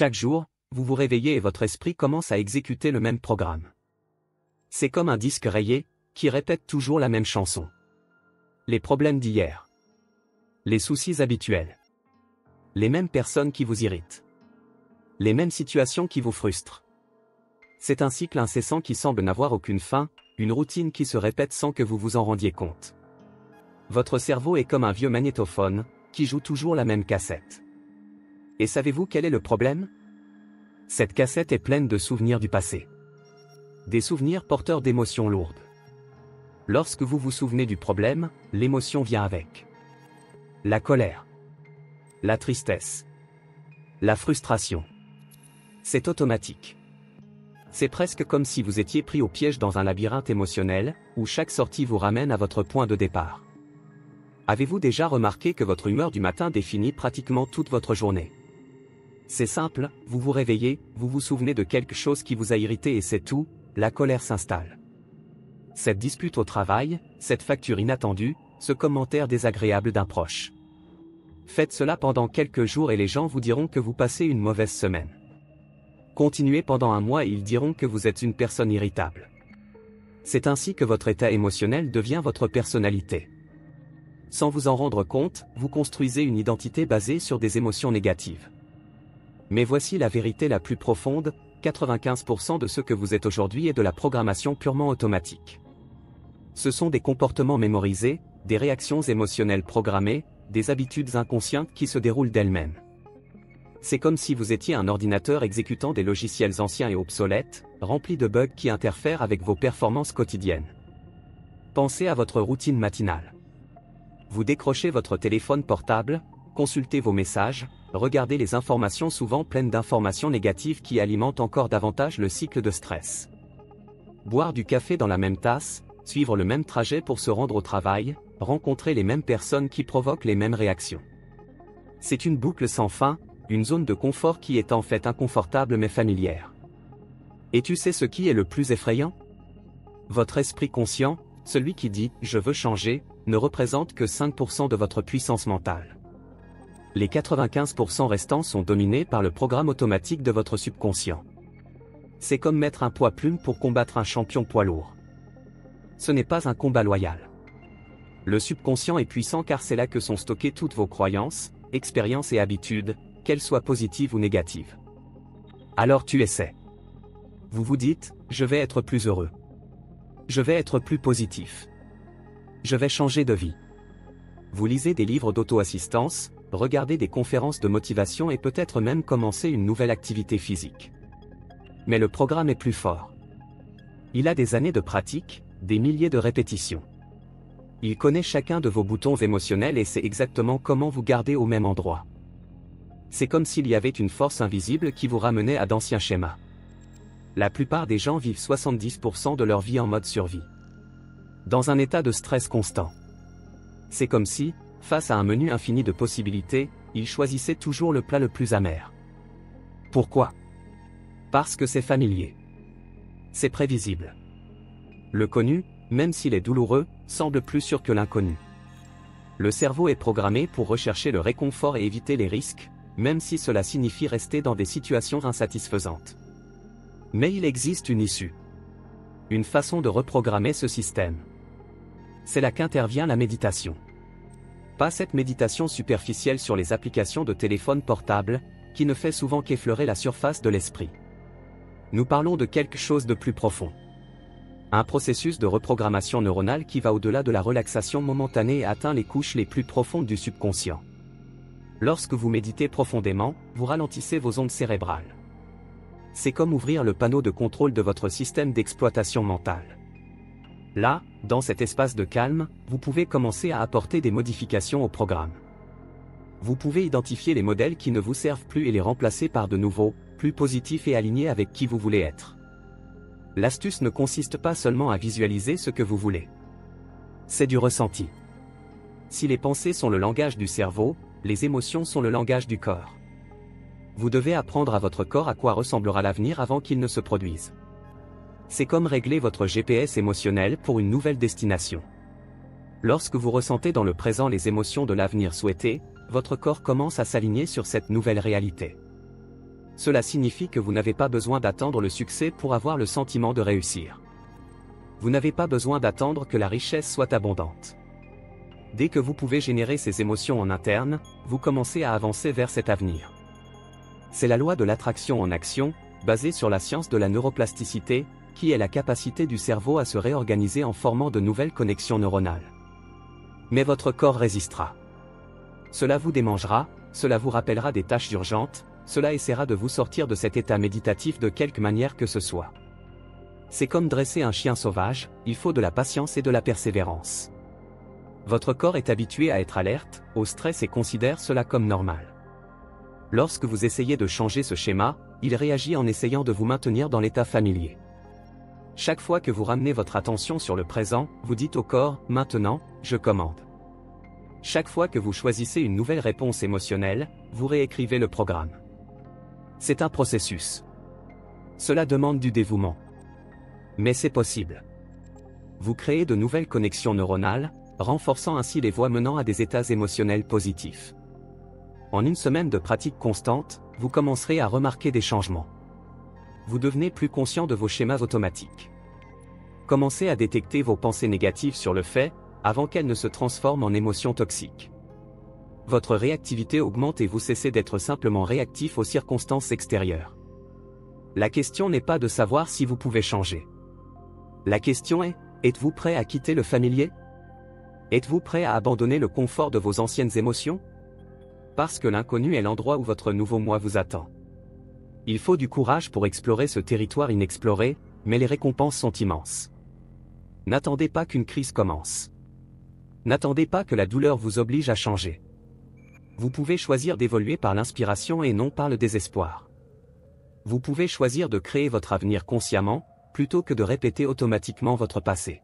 Chaque jour, vous vous réveillez et votre esprit commence à exécuter le même programme. C'est comme un disque rayé, qui répète toujours la même chanson. Les problèmes d'hier. Les soucis habituels. Les mêmes personnes qui vous irritent. Les mêmes situations qui vous frustrent. C'est un cycle incessant qui semble n'avoir aucune fin, une routine qui se répète sans que vous vous en rendiez compte. Votre cerveau est comme un vieux magnétophone, qui joue toujours la même cassette. Et savez-vous quel est le problème? Cette cassette est pleine de souvenirs du passé. Des souvenirs porteurs d'émotions lourdes. Lorsque vous vous souvenez du problème, l'émotion vient avec. La colère. La tristesse. La frustration. C'est automatique. C'est presque comme si vous étiez pris au piège dans un labyrinthe émotionnel, où chaque sortie vous ramène à votre point de départ. Avez-vous déjà remarqué que votre humeur du matin définit pratiquement toute votre journée? C'est simple, vous vous réveillez, vous vous souvenez de quelque chose qui vous a irrité et c'est tout, la colère s'installe. Cette dispute au travail, cette facture inattendue, ce commentaire désagréable d'un proche. Faites cela pendant quelques jours et les gens vous diront que vous passez une mauvaise semaine. Continuez pendant un mois et ils diront que vous êtes une personne irritable. C'est ainsi que votre état émotionnel devient votre personnalité. Sans vous en rendre compte, vous construisez une identité basée sur des émotions négatives. Mais voici la vérité la plus profonde, 95% de ce que vous êtes aujourd'hui est de la programmation purement automatique. Ce sont des comportements mémorisés, des réactions émotionnelles programmées, des habitudes inconscientes qui se déroulent d'elles-mêmes. C'est comme si vous étiez un ordinateur exécutant des logiciels anciens et obsolètes, remplis de bugs qui interfèrent avec vos performances quotidiennes. Pensez à votre routine matinale. Vous décrochez votre téléphone portable, consultez vos messages, regardez les informations souvent pleines d'informations négatives qui alimentent encore davantage le cycle de stress. Boire du café dans la même tasse, suivre le même trajet pour se rendre au travail, rencontrer les mêmes personnes qui provoquent les mêmes réactions. C'est une boucle sans fin, une zone de confort qui est en fait inconfortable mais familière. Et tu sais ce qui est le plus effrayant? Votre esprit conscient, celui qui dit « je veux changer », ne représente que 5% de votre puissance mentale. Les 95% restants sont dominés par le programme automatique de votre subconscient. C'est comme mettre un poids-plume pour combattre un champion poids lourd. Ce n'est pas un combat loyal. Le subconscient est puissant car c'est là que sont stockées toutes vos croyances, expériences et habitudes, qu'elles soient positives ou négatives. Alors tu essaies. Vous vous dites, je vais être plus heureux. Je vais être plus positif. Je vais changer de vie. Vous lisez des livres d'auto-assistance, regardez des conférences de motivation et peut-être même commencer une nouvelle activité physique. Mais le programme est plus fort. Il a des années de pratique, des milliers de répétitions. Il connaît chacun de vos boutons émotionnels et sait exactement comment vous garder au même endroit. C'est comme s'il y avait une force invisible qui vous ramenait à d'anciens schémas. La plupart des gens vivent 70% de leur vie en mode survie. Dans un état de stress constant. C'est comme si, face à un menu infini de possibilités, ils choisissaient toujours le plat le plus amer. Pourquoi? Parce que c'est familier. C'est prévisible. Le connu, même s'il est douloureux, semble plus sûr que l'inconnu. Le cerveau est programmé pour rechercher le réconfort et éviter les risques, même si cela signifie rester dans des situations insatisfaisantes. Mais il existe une issue. Une façon de reprogrammer ce système. C'est là qu'intervient la méditation. Pas cette méditation superficielle sur les applications de téléphone portable, qui ne fait souvent qu'effleurer la surface de l'esprit. Nous parlons de quelque chose de plus profond. Un processus de reprogrammation neuronale qui va au-delà de la relaxation momentanée et atteint les couches les plus profondes du subconscient. Lorsque vous méditez profondément, vous ralentissez vos ondes cérébrales. C'est comme ouvrir le panneau de contrôle de votre système d'exploitation mentale. Là, dans cet espace de calme, vous pouvez commencer à apporter des modifications au programme. Vous pouvez identifier les modèles qui ne vous servent plus et les remplacer par de nouveaux, plus positifs et alignés avec qui vous voulez être. L'astuce ne consiste pas seulement à visualiser ce que vous voulez. C'est du ressenti. Si les pensées sont le langage du cerveau, les émotions sont le langage du corps. Vous devez apprendre à votre corps à quoi ressemblera l'avenir avant qu'il ne se produise. C'est comme régler votre GPS émotionnel pour une nouvelle destination. Lorsque vous ressentez dans le présent les émotions de l'avenir souhaité, votre corps commence à s'aligner sur cette nouvelle réalité. Cela signifie que vous n'avez pas besoin d'attendre le succès pour avoir le sentiment de réussir. Vous n'avez pas besoin d'attendre que la richesse soit abondante. Dès que vous pouvez générer ces émotions en interne, vous commencez à avancer vers cet avenir. C'est la loi de l'attraction en action, basée sur la science de la neuroplasticité, qui est la capacité du cerveau à se réorganiser en formant de nouvelles connexions neuronales. Mais votre corps résistera. Cela vous démangera, cela vous rappellera des tâches urgentes, cela essaiera de vous sortir de cet état méditatif de quelque manière que ce soit. C'est comme dresser un chien sauvage, il faut de la patience et de la persévérance. Votre corps est habitué à être alerte, au stress et considère cela comme normal. Lorsque vous essayez de changer ce schéma, il réagit en essayant de vous maintenir dans l'état familier. Chaque fois que vous ramenez votre attention sur le présent, vous dites au corps, maintenant, je commande. Chaque fois que vous choisissez une nouvelle réponse émotionnelle, vous réécrivez le programme. C'est un processus. Cela demande du dévouement. Mais c'est possible. Vous créez de nouvelles connexions neuronales, renforçant ainsi les voies menant à des états émotionnels positifs. En une semaine de pratique constante, vous commencerez à remarquer des changements. Vous devenez plus conscient de vos schémas automatiques. Commencez à détecter vos pensées négatives sur le fait, avant qu'elles ne se transforment en émotions toxiques. Votre réactivité augmente et vous cessez d'être simplement réactif aux circonstances extérieures. La question n'est pas de savoir si vous pouvez changer. La question est, êtes-vous prêt à quitter le familier? Êtes-vous prêt à abandonner le confort de vos anciennes émotions? Parce que l'inconnu est l'endroit où votre nouveau moi vous attend. Il faut du courage pour explorer ce territoire inexploré, mais les récompenses sont immenses. N'attendez pas qu'une crise commence. N'attendez pas que la douleur vous oblige à changer. Vous pouvez choisir d'évoluer par l'inspiration et non par le désespoir. Vous pouvez choisir de créer votre avenir consciemment, plutôt que de répéter automatiquement votre passé.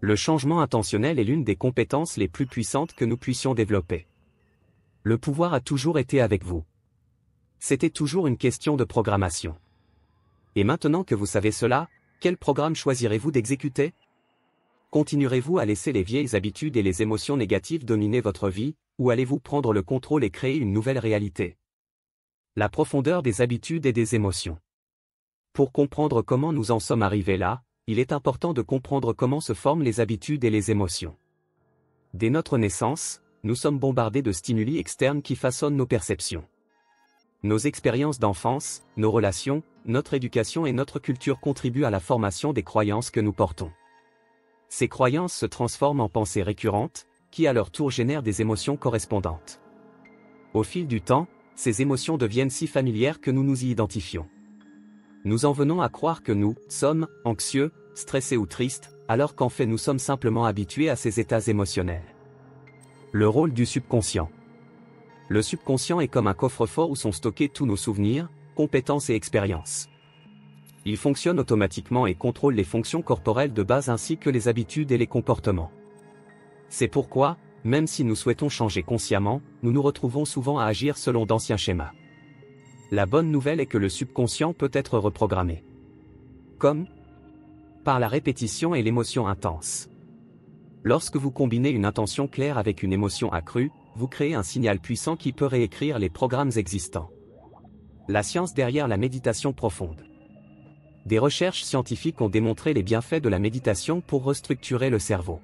Le changement intentionnel est l'une des compétences les plus puissantes que nous puissions développer. Le pouvoir a toujours été avec vous. C'était toujours une question de programmation. Et maintenant que vous savez cela, quel programme choisirez-vous d'exécuter? Continuerez-vous à laisser les vieilles habitudes et les émotions négatives dominer votre vie, ou allez-vous prendre le contrôle et créer une nouvelle réalité? La profondeur des habitudes et des émotions. Pour comprendre comment nous en sommes arrivés là, il est important de comprendre comment se forment les habitudes et les émotions. Dès notre naissance, nous sommes bombardés de stimuli externes qui façonnent nos perceptions. Nos expériences d'enfance, nos relations, notre éducation et notre culture contribuent à la formation des croyances que nous portons. Ces croyances se transforment en pensées récurrentes, qui à leur tour génèrent des émotions correspondantes. Au fil du temps, ces émotions deviennent si familières que nous nous y identifions. Nous en venons à croire que nous sommes anxieux, stressés ou tristes, alors qu'en fait nous sommes simplement habitués à ces états émotionnels. Le rôle du subconscient. Le subconscient est comme un coffre-fort où sont stockés tous nos souvenirs, compétences et expériences. Il fonctionne automatiquement et contrôle les fonctions corporelles de base ainsi que les habitudes et les comportements. C'est pourquoi, même si nous souhaitons changer consciemment, nous nous retrouvons souvent à agir selon d'anciens schémas. La bonne nouvelle est que le subconscient peut être reprogrammé. Comme par la répétition et l'émotion intense. Lorsque vous combinez une intention claire avec une émotion accrue, vous créez un signal puissant qui peut réécrire les programmes existants. La science derrière la méditation profonde. Des recherches scientifiques ont démontré les bienfaits de la méditation pour restructurer le cerveau.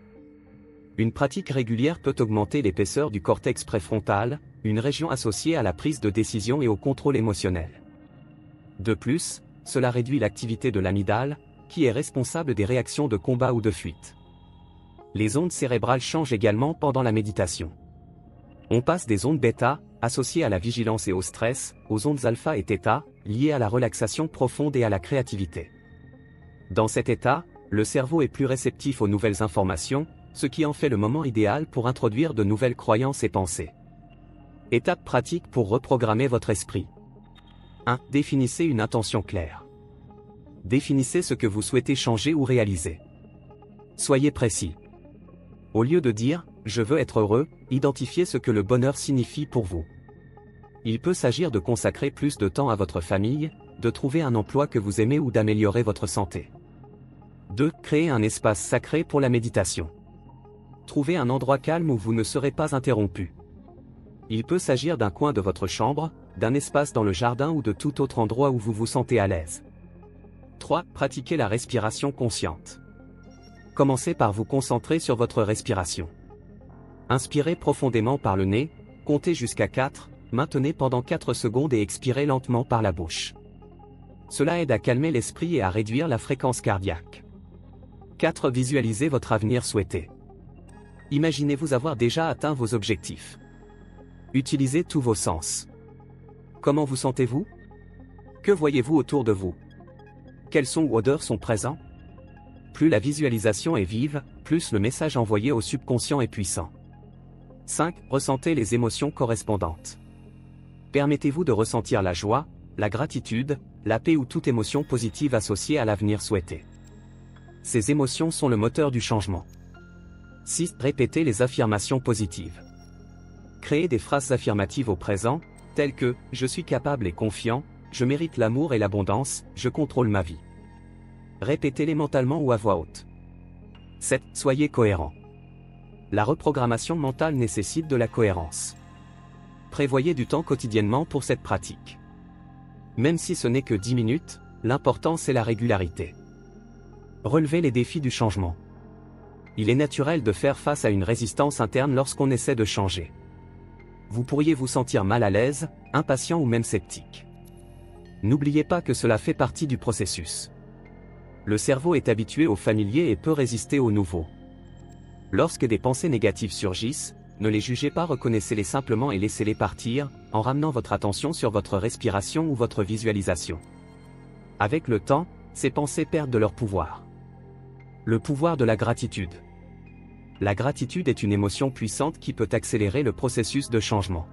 Une pratique régulière peut augmenter l'épaisseur du cortex préfrontal, une région associée à la prise de décision et au contrôle émotionnel. De plus, cela réduit l'activité de l'amygdale, qui est responsable des réactions de combat ou de fuite. Les ondes cérébrales changent également pendant la méditation. On passe des ondes bêta, associées à la vigilance et au stress, aux ondes alpha et θ, liées à la relaxation profonde et à la créativité. Dans cet état, le cerveau est plus réceptif aux nouvelles informations, ce qui en fait le moment idéal pour introduire de nouvelles croyances et pensées. Étape pratique pour reprogrammer votre esprit. 1. Définissez une intention claire. Définissez ce que vous souhaitez changer ou réaliser. Soyez précis. Au lieu de dire « je veux être heureux », identifiez ce que le bonheur signifie pour vous. Il peut s'agir de consacrer plus de temps à votre famille, de trouver un emploi que vous aimez ou d'améliorer votre santé. 2. Créez un espace sacré pour la méditation. Trouvez un endroit calme où vous ne serez pas interrompu. Il peut s'agir d'un coin de votre chambre, d'un espace dans le jardin ou de tout autre endroit où vous vous sentez à l'aise. 3. Pratiquez la respiration consciente. Commencez par vous concentrer sur votre respiration. Inspirez profondément par le nez, comptez jusqu'à 4, maintenez pendant 4 secondes et expirez lentement par la bouche. Cela aide à calmer l'esprit et à réduire la fréquence cardiaque. 4. Visualisez votre avenir souhaité. Imaginez-vous avoir déjà atteint vos objectifs. Utilisez tous vos sens. Comment vous sentez-vous? Que voyez-vous autour de vous? Quels sons ou odeurs sont présents? Plus la visualisation est vive, plus le message envoyé au subconscient est puissant. 5. Ressentez les émotions correspondantes. Permettez-vous de ressentir la joie, la gratitude, la paix ou toute émotion positive associée à l'avenir souhaité. Ces émotions sont le moteur du changement. 6. Répétez les affirmations positives. Créez des phrases affirmatives au présent, telles que « Je suis capable et confiant »,« Je mérite l'amour et l'abondance »,« Je contrôle ma vie ». Répétez-les mentalement ou à voix haute. 7. Soyez cohérent. La reprogrammation mentale nécessite de la cohérence. Prévoyez du temps quotidiennement pour cette pratique. Même si ce n'est que 10 minutes, l'important c'est la régularité. Relevez les défis du changement. Il est naturel de faire face à une résistance interne lorsqu'on essaie de changer. Vous pourriez vous sentir mal à l'aise, impatient ou même sceptique. N'oubliez pas que cela fait partie du processus. Le cerveau est habitué au familier et peut résister au nouveau. Lorsque des pensées négatives surgissent, ne les jugez pas, reconnaissez-les simplement et laissez-les partir, en ramenant votre attention sur votre respiration ou votre visualisation. Avec le temps, ces pensées perdent de leur pouvoir. Le pouvoir de la gratitude. La gratitude est une émotion puissante qui peut accélérer le processus de changement.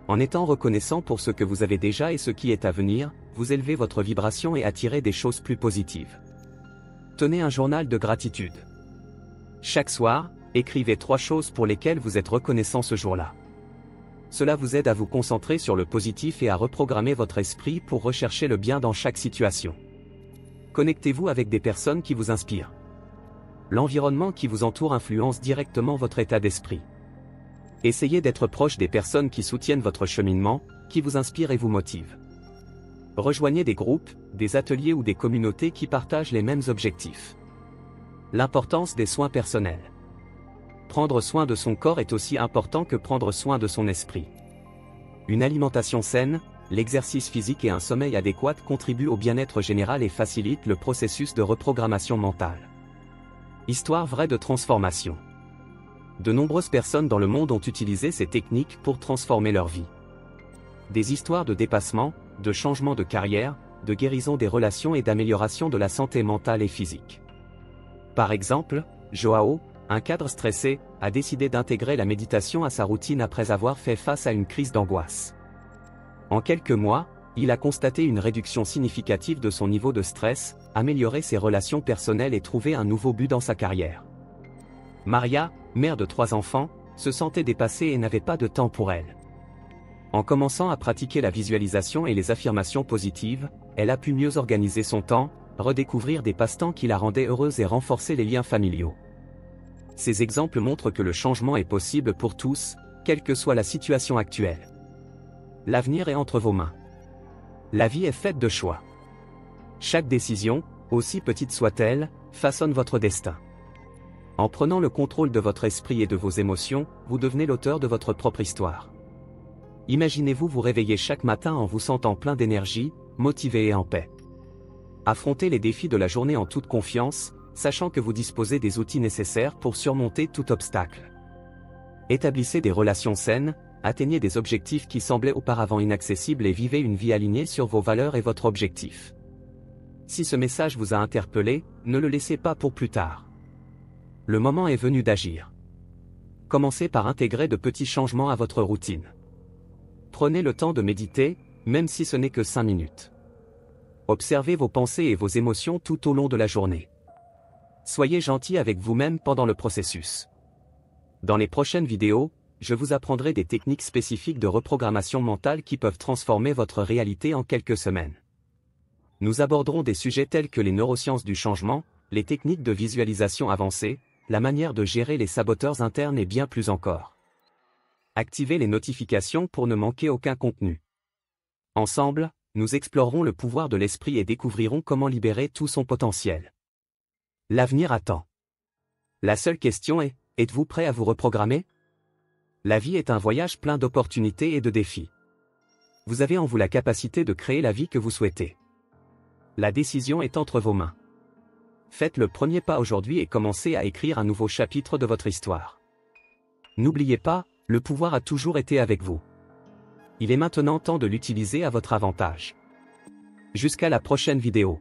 En étant reconnaissant pour ce que vous avez déjà et ce qui est à venir, vous élevez votre vibration et attirez des choses plus positives. Tenez un journal de gratitude. Chaque soir, écrivez 3 choses pour lesquelles vous êtes reconnaissant ce jour-là. Cela vous aide à vous concentrer sur le positif et à reprogrammer votre esprit pour rechercher le bien dans chaque situation. Connectez-vous avec des personnes qui vous inspirent. L'environnement qui vous entoure influence directement votre état d'esprit. Essayez d'être proche des personnes qui soutiennent votre cheminement, qui vous inspirent et vous motivent. Rejoignez des groupes, des ateliers ou des communautés qui partagent les mêmes objectifs. L'importance des soins personnels. Prendre soin de son corps est aussi important que prendre soin de son esprit. Une alimentation saine, l'exercice physique et un sommeil adéquat contribuent au bien-être général et facilitent le processus de reprogrammation mentale. Histoire vraie de transformation. De nombreuses personnes dans le monde ont utilisé ces techniques pour transformer leur vie. Des histoires de dépassement, de changement de carrière, de guérison des relations et d'amélioration de la santé mentale et physique. Par exemple, Joao, un cadre stressé, a décidé d'intégrer la méditation à sa routine après avoir fait face à une crise d'angoisse. En quelques mois, il a constaté une réduction significative de son niveau de stress, amélioré ses relations personnelles et trouvé un nouveau but dans sa carrière. Maria, mère de 3 enfants, se sentait dépassée et n'avait pas de temps pour elle. En commençant à pratiquer la visualisation et les affirmations positives, elle a pu mieux organiser son temps, redécouvrir des passe-temps qui la rendaient heureuse et renforcer les liens familiaux. Ces exemples montrent que le changement est possible pour tous, quelle que soit la situation actuelle. L'avenir est entre vos mains. La vie est faite de choix. Chaque décision, aussi petite soit-elle, façonne votre destin. En prenant le contrôle de votre esprit et de vos émotions, vous devenez l'auteur de votre propre histoire. Imaginez-vous vous réveiller chaque matin en vous sentant plein d'énergie, motivé et en paix. Affrontez les défis de la journée en toute confiance, sachant que vous disposez des outils nécessaires pour surmonter tout obstacle. Établissez des relations saines, atteignez des objectifs qui semblaient auparavant inaccessibles et vivez une vie alignée sur vos valeurs et votre objectif. Si ce message vous a interpellé, ne le laissez pas pour plus tard. Le moment est venu d'agir. Commencez par intégrer de petits changements à votre routine. Prenez le temps de méditer, même si ce n'est que 5 minutes. Observez vos pensées et vos émotions tout au long de la journée. Soyez gentil avec vous-même pendant le processus. Dans les prochaines vidéos, je vous apprendrai des techniques spécifiques de reprogrammation mentale qui peuvent transformer votre réalité en quelques semaines. Nous aborderons des sujets tels que les neurosciences du changement, les techniques de visualisation avancées, la manière de gérer les saboteurs internes et bien plus encore. Activez les notifications pour ne manquer aucun contenu. Ensemble, nous explorerons le pouvoir de l'esprit et découvrirons comment libérer tout son potentiel. L'avenir attend. La seule question est, êtes-vous prêt à vous reprogrammer? La vie est un voyage plein d'opportunités et de défis. Vous avez en vous la capacité de créer la vie que vous souhaitez. La décision est entre vos mains. Faites le premier pas aujourd'hui et commencez à écrire un nouveau chapitre de votre histoire. N'oubliez pas, le pouvoir a toujours été avec vous. Il est maintenant temps de l'utiliser à votre avantage. Jusqu'à la prochaine vidéo.